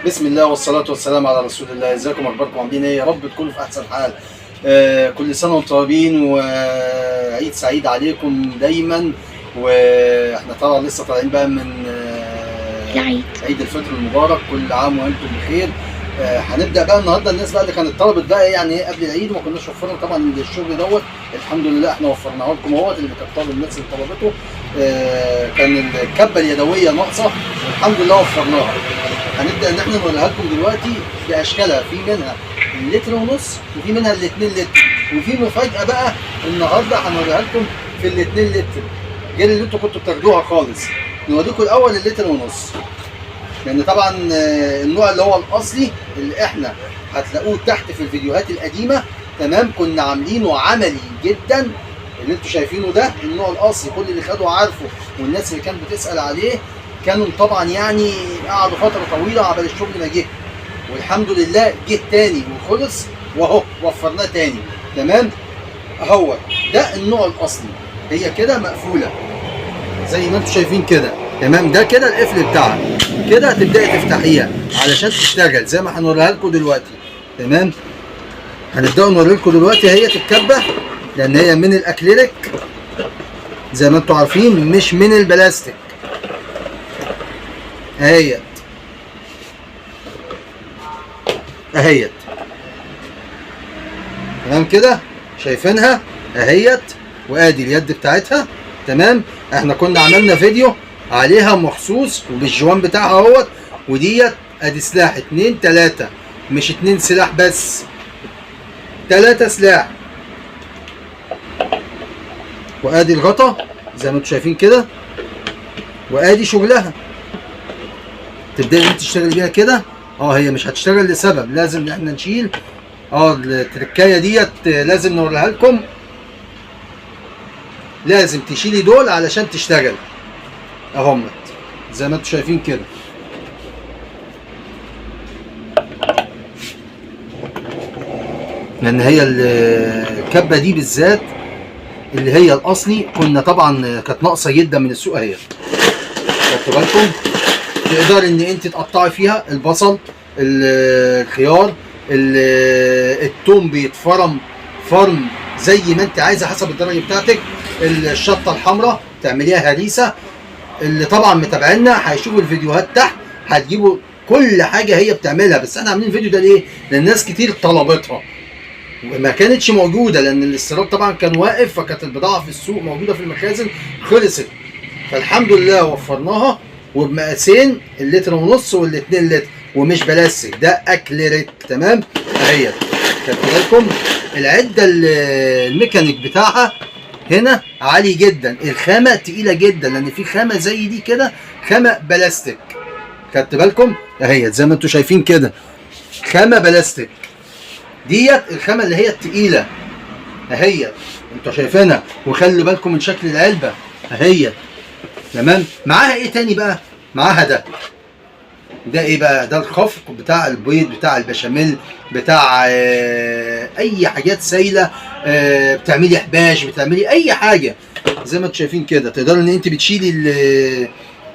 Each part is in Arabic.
بسم الله والصلاة والسلام على رسول الله. ازيكم، اخباركم، عاملين ايه؟ يا رب تكونوا في احسن حال. كل سنة وانتم طيبين وعيد سعيد عليكم دايما. واحنا طبعا لسه طالعين بقى من عيد الفطر المبارك، كل عام وانتم بخير. هنبدا بقى النهارده. الناس بقى اللي كانت طلبت بقى يعني ايه قبل العيد وما كناش وفرنا طبعا الشغل دوت، الحمد لله احنا وفرناه لكم اهوت. اللي كانت طالب الناس اللي طلبته كان الكبه اليدويه ناقصه، والحمد لله وفرناها. هنبدا ان احنا نوريها لكم دلوقتي باشكالها، في منها اللتر ونص وفي منها الاتنين لتر، وفي مفاجاه بقى النهارده هنوريها لكم في الاتنين لتر غير اللي انتوا كنتوا بتاخدوها خالص. نوريكم الاول اللتر ونص، لان طبعا النوع اللي هو الاصلي اللي احنا هتلاقوه تحت في الفيديوهات القديمه، تمام، كنا عاملينه عملي جدا. اللي انتوا شايفينه ده النوع الاصلي، كل اللي خدوا عارفه، والناس اللي كانت بتسال عليه كانوا طبعا يعني قعدوا فتره طويله عبال الشغل ما جه، والحمد لله جه تاني وخلص، واهو وفرناه تاني. تمام، اهو ده النوع الاصلي، هي كده مقفوله زي ما انتوا شايفين كده. تمام، ده كده القفل بتاعها، كده هتبداي تفتحيها علشان تشتغل زي ما هنوريها لكم دلوقتي. تمام، هنبداوا نوري لكم دلوقتي هي الكبه، لان هي من الاكريليك زي ما انتوا عارفين، مش من البلاستيك. اهيت اهيت تمام كده، شايفينها اهيت، وادي اليد بتاعتها. تمام، احنا كنا عملنا فيديو عليها مخصوص وبالجوان بتاعها اهوت. وديت ادي سلاح 2 3، مش 2 سلاح بس، 3 سلاح. وادي الغطا زي ما انتم شايفين كده، وادي شغلها. تبداي انت تشتغلي بيها كده. هي مش هتشتغل لسبب، لازم احنا نشيل التركايه ديت، لازم نوريها لكم. لازم تشيلي دول علشان تشتغل اهمت زي ما انتم شايفين كده. لان هي الكبه دي بالذات اللي هي الاصلي كنا طبعا كانت ناقصه جدا من السوق اهي. خدتوا بالكم؟ تقدر ان انت تقطعي فيها البصل، الخيار، الثوم بيتفرم فرم زي ما انت عايزه حسب الدرجه بتاعتك. الشطه الحمراء تعمليها هريسه. اللي طبعا متابعينا هيشوفوا الفيديوهات تحت، هتجيبوا كل حاجه هي بتعملها. بس احنا عاملين الفيديو ده ليه؟ لان ناس كتير طلبتها وما كانتش موجوده، لان الاستيراد طبعا كان واقف، فكانت البضاعه في السوق موجوده في المخازن خلصت. فالحمد لله وفرناها، وبمقاسين اللتر ونص والاتنين لتر، ومش بلاستيك، ده اكليريك. تمام، اهي خدتوا بالكم؟ العده الميكانيك بتاعها هنا عالي جدا، الخامه تقيله جدا، لان في خامه زي دي كده خامه بلاستيك. خدت بالكم؟ اهي زي ما انتم شايفين كده خامه بلاستيك، ديت الخامه اللي هي التقيله اهي انتوا شايفينها. وخلي بالكم من شكل العلبه اهي. تمام، معاها ايه تاني بقى؟ معاها ده ايه بقى؟ ده الخفق بتاع البيض، بتاع البشاميل، بتاع اي حاجات سايله، بتعملي حباش، بتعملي اي حاجه زي ما انتم شايفين كده. تقدري ان انت بتشيلي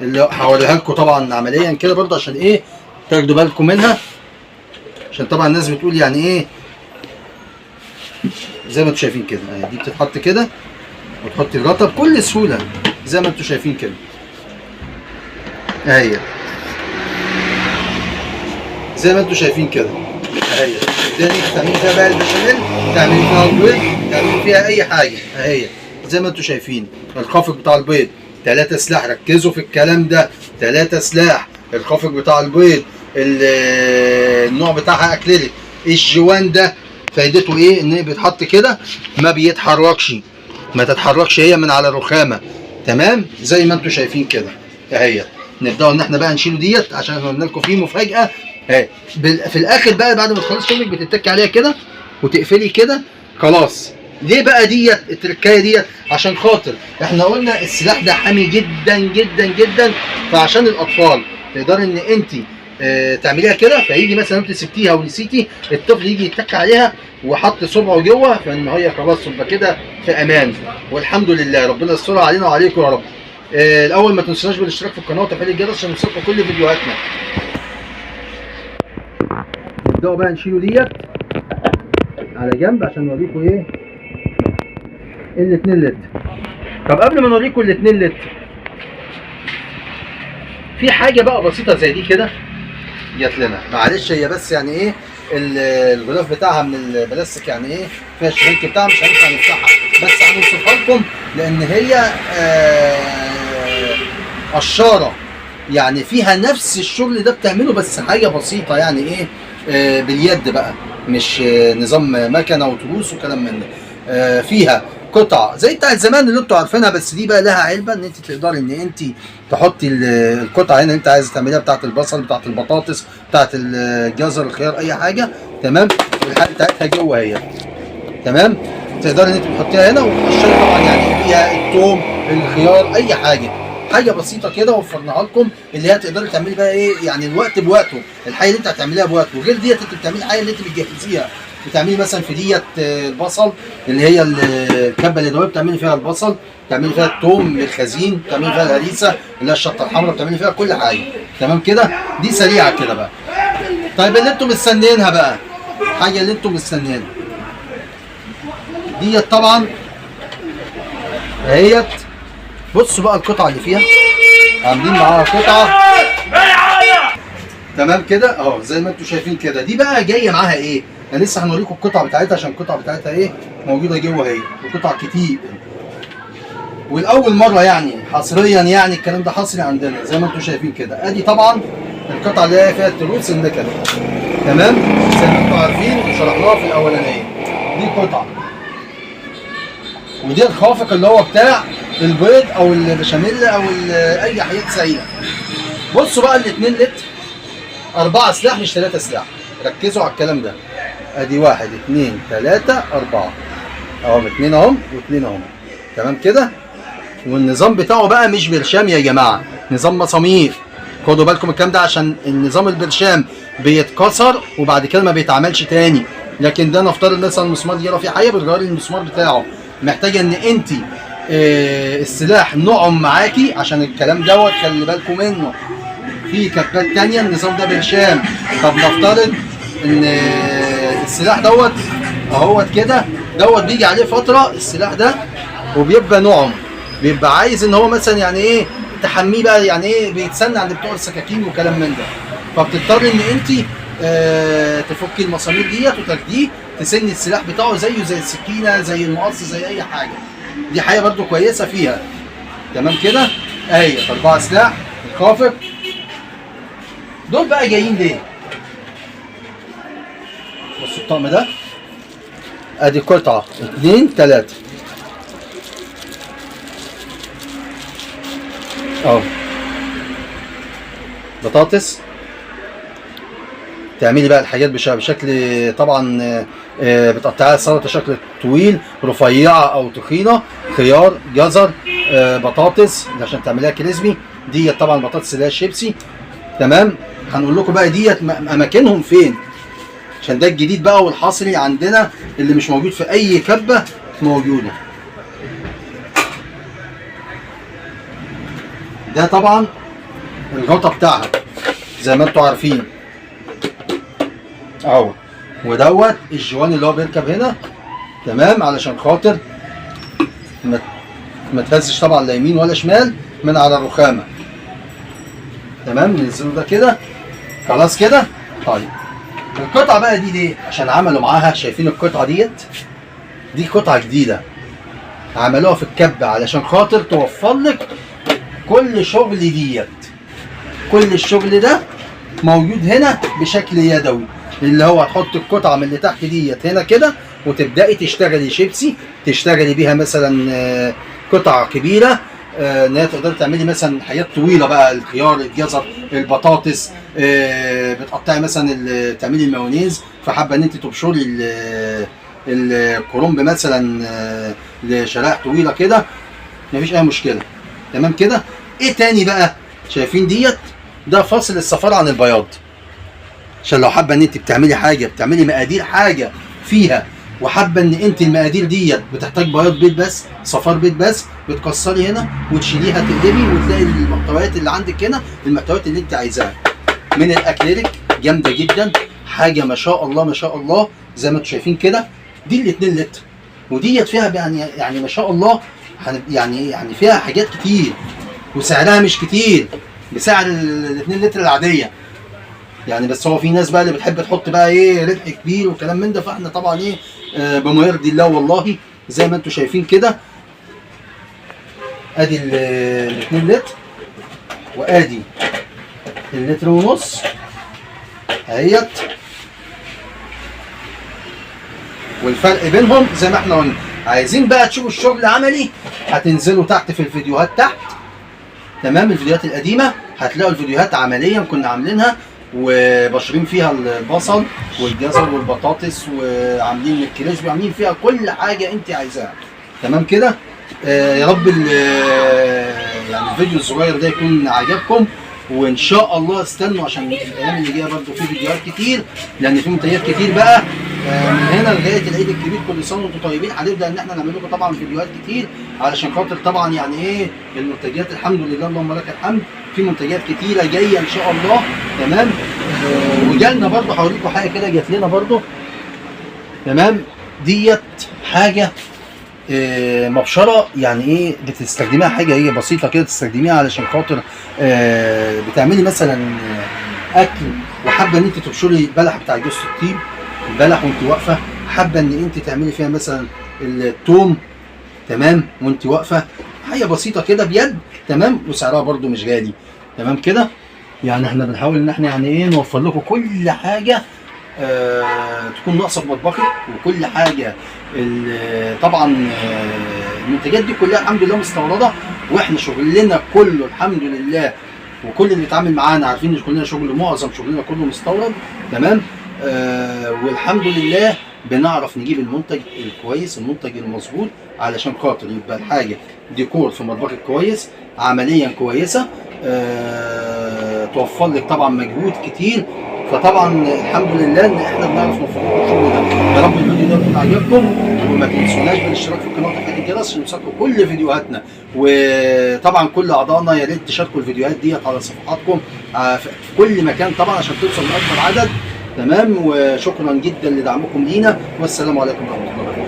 اللي هوريها لكم طبعا عمليا كده برضه، عشان ايه تاخدوا بالكم منها. عشان طبعا الناس بتقول يعني ايه، زي ما انتم شايفين كده. دي بتتحط كده وتحطي الغطا بكل سهوله زي ما انتم شايفين كده اهي، زي ما انتم شايفين كده اهي. تقدري تعملي فيها بقى البشاميل، تعملي فيها البيض، تعملي فيها اي حاجه اهي زي ما انتم شايفين. الخافق بتاع البيض 3 سلاح، ركزوا في الكلام ده، 3 سلاح الخافق بتاع البيض. النوع بتاعها اكريليك. الجوان ده فايدته ايه؟ ان بيتحط كده ما بيتحركش، ما تتحركش هي من على الرخامه. تمام، زي ما انتم شايفين كده اهي. نبداوا ان احنا بقى نشيله ديت، عشان قلنا لكم فيه مفاجاه اهي. في الاخر بقى بعد ما تخلص شغلك بتتكي عليها كده وتقفلي كده خلاص. ليه بقى ديت التركايه ديت؟ عشان خاطر احنا قلنا السلاح ده حامي جدا جدا جدا، فعشان الاطفال تقدري ان انت تعمليها كده، فيجي مثلا انت سبتيها ونسيتي، الطفل يجي يتك عليها وحط صبعه جوه، فان هي خلاص تبقى كده في امان. والحمد لله، ربنا يسترها علينا وعليكم يا رب. الاول ما تنسوناش بالاشتراك في القناه وتفعيل الجرس عشان يوصلكم كل فيديوهاتنا. نبداوا بقى نشيلوا ديت على جنب عشان نوريكم ايه ال2 لتر. طب قبل ما نوريكم ال2 لتر في حاجه بقى بسيطه زي دي كده جات لنا، معلش هي بس يعني ايه الغلاف بتاعها من البلاستيك يعني ايه فيها الشريك بتاعها، مش هينفع نفتحها بس هنوصفها لكم لان هي قشاره يعني فيها نفس الشغل ده بتعمله بس حاجه بسيطه يعني ايه باليد بقى، مش نظام مكنه وتروس وكلام من ده. فيها قطع زي بتاعت زمان اللي انتوا عارفينها، بس دي بقى لها علبه ان انت تقدري ان انت تحطي القطعه هنا انت عايزه تعمليها، بتاعت البصل بتاعت البطاطس بتاعت الجزر الخيار اي حاجه، تمام. والحاجه بتاعتها جوه هي، تمام. تقدري ان انت تحطيها هنا وتقشري طبعا يعني فيها الثوم الخيار اي حاجه بسيطه كده وفرناها لكم، اللي هي تقدري تعملي بقى ايه يعني الوقت بوقته، الحاجه اللي انت هتعمليها بوقته. وغير ديت انت بتعملي الحاجه اللي انت بتجهزيها، بتعملي مثلا في ديت البصل اللي هي الكبه اليدويه بتعملي فيها البصل، بتعملي فيها الثوم الخزين، بتعملي فيها الهريسه اللي هي الشطه الحمراء، بتعملي فيها كل حاجه، تمام كده. دي سريعه كده بقى. طيب اللي انتم مستنيينها بقى، حاجه اللي انتم مستنيينها ديت طبعا اهيت. بصوا بقى القطعه اللي فيها، عاملين معاها قطعه تمام كده اهو زي ما انتم شايفين كده. دي بقى جايه معاها ايه؟ انا لسه هنوريكم القطعه بتاعتها عشان القطعه بتاعتها ايه موجوده جوه هي، وقطع كتير والاول مره يعني حصريا، يعني الكلام ده حصري عندنا زي ما انتم شايفين كده. ادي طبعا القطعه اللي هي فيها التروس المكنه، تمام زي ما انتم عارفين وشرحناها في الاولانيه. دي قطعه، ودي الخافق اللي هو بتاع البيض او البشاميل او اي حاجات سريعه. بصوا بقى ال2 لتر 4 سلاح مش 3 سلاح، ركزوا على الكلام ده. ادي 1 2 3 4 اهم، 2 اهم و2 اهم، تمام كده. والنظام بتاعه بقى مش برشام يا جماعه، نظام مسامير. خدوا بالكم الكلام ده عشان النظام البرشام بيتكسر وبعد كده ما بيتعملش تاني، لكن ده نفترض مثلا المسمار يجرى فيه حاجه بتغيري المسمار بتاعه. محتاجه ان انت السلاح نعم معاكي عشان الكلام دوت خلي بالكم منه. في كبات تانية النظام ده برشام. طب نفترض ان السلاح دوت اهوت كده دوت بيجي عليه فتره السلاح ده وبيبقى نعم، بيبقى عايز ان هو مثلا يعني ايه تحميه بقى، يعني ايه بيتسنى عند بتوع السكاكين وكلام من ده، فبتضطري ان انت تفكي المسامير ديت وتاخديه تسني السلاح بتاعه زيه زي السكينه زي المقص زي اي حاجه. دي حاجه برده كويسه فيها، تمام كده. اهي 4 سلاح الخافق. دول بقى جايين ليه؟ بصوا الطقم ده ادي قطعه 2 3 اهو بطاطس. تعملي بقى الحاجات بشكل طبعا بتقطعيها سلطه شكل طويل رفيعه او تخينه، خيار جزر بطاطس عشان تعمليها كريسبي. ديت طبعا البطاطس اللي هي الشيبسي، تمام. هنقول لكم بقى ديت اماكنهم فين عشان ده الجديد بقى والحصري عندنا اللي مش موجود في اي كبه موجوده. ده طبعا الغطا بتاعها زي ما انتم عارفين اهو، ودوت الجوان اللي هو بيركب هنا، تمام، علشان خاطر ما تهزش طبعا لا يمين ولا شمال من على الرخامه، تمام. ننزله ده كده خلاص كده. طيب القطعه بقى دي ليه؟ عشان عملوا معاها، شايفين القطعه ديت؟ دي قطعه جديده عملوها في الكبه علشان خاطر توفر لك كل شغل ديت. كل الشغل ده موجود هنا بشكل يدوي، اللي هو هتحط القطعه من اللي تحت ديت هنا كده وتبداي تشتغلي شيبسي، تشتغلي بيها مثلا قطع كبيره ان هي تقدري تعملي مثلا حاجات طويله بقى، الخيار الجزر البطاطس، بتقطعي مثلا تعملي المايونيز، فحابه ان انت تبشري الكرنب مثلا لشرائح طويله كده، مفيش اي مشكله، تمام كده. ايه تاني بقى؟ شايفين ديت؟ ده فاصل الصفار عن البياض، عشان لو حابه ان انت بتعملي حاجه، بتعملي مقادير حاجه فيها وحابه ان انت المقادير ديت بتحتاج بياض بيض بس، صفار بيض بس، بتكسري هنا وتشيليها تقلبي وتلاقي المحتويات اللي عندك هنا المحتويات اللي انت عايزاها من الاكريليك جامده جدا. حاجه ما شاء الله ما شاء الله زي ما انتم شايفين كده. دي ال 2 لتر، وديت فيها يعني ما شاء الله يعني فيها حاجات كتير، وسعرها مش كتير بسعر ال 2 لتر العاديه يعني. بس هو في ناس بقى اللي بتحب تحط بقى ايه ربح كبير وكلام من ده، فاحنا طبعا ايه بما يرضي الله والله زي ما انتم شايفين كده. ادي ال 2 لتر وادي اللتر ونص اهيت، والفرق بينهم زي ما احنا قلنا. عايزين بقى تشوفوا الشغل عملي هتنزلوا تحت في الفيديوهات تحت، تمام؟ الفيديوهات القديمه هتلاقوا الفيديوهات عمليا كنا عاملينها وبشرين فيها البصل والجزر والبطاطس وعاملين الكريسبي وعاملين فيها كل حاجه انت عايزاها، تمام كده؟ يا رب يعني الفيديو الصغير ده يكون عجبكم، وان شاء الله استنوا عشان الايام اللي جايه برضه في فيديوهات كتير، لان في منتجات كتير بقى من هنا لغايه العيد الكبير. كل سنه وانتم طيبين. هنبدا ان احنا نعمل لكم طبعا فيديوهات كتير علشان خاطر طبعا يعني ايه المنتجات الحمد لله اللهم لك الحمد في منتجات كتيره جايه ان شاء الله، تمام؟ وجالنا برضه هوريكم حاجه كده جات لنا برضه، تمام؟ ديت حاجه مبشره يعني ايه بتستخدميها، حاجه هي بسيطه كده تستخدميها علشان خاطر بتعملي مثلا اكل وحابه ان انت تبشري البلح بتاع جوز الطيب، البلح وانت واقفه، حابه ان انت تعملي فيها مثلا الثوم، تمام؟ وانت واقفه، حاجه بسيطه كده بيد، تمام؟ وسعرها برده مش غالي، تمام كده؟ يعني احنا بنحاول ان احنا يعني ايه نوفر لكم كل حاجه تكون ناقصه في مطبخك، وكل حاجه طبعا المنتجات دي كلها الحمد لله مستورده، واحنا شغلنا كله الحمد لله وكل اللي بيتعامل معانا عارفين ان كلنا معظم شغلنا كله مستورد، تمام؟ والحمد لله بنعرف نجيب المنتج الكويس المنتج المظبوط علشان خاطر يبقى الحاجه ديكور في مطبخك كويس، عمليا كويسه، توفر لك طبعا مجهود كتير. فطبعا الحمد لله ان احنا بنعرف نوفر لكم الشغل ده. يا رب الفيديو ده يكون عجبكم، وما تنسوناش بالاشتراك في القناه وتفعيل الجرس عشان يوصلكم كل فيديوهاتنا. وطبعا كل اعضائنا يا ريت تشاركوا الفيديوهات ديت على صفحاتكم في كل مكان طبعا عشان توصل لاكبر عدد، تمام؟ وشكرا جدا لدعمكم لينا، والسلام عليكم ورحمه الله وبركاته.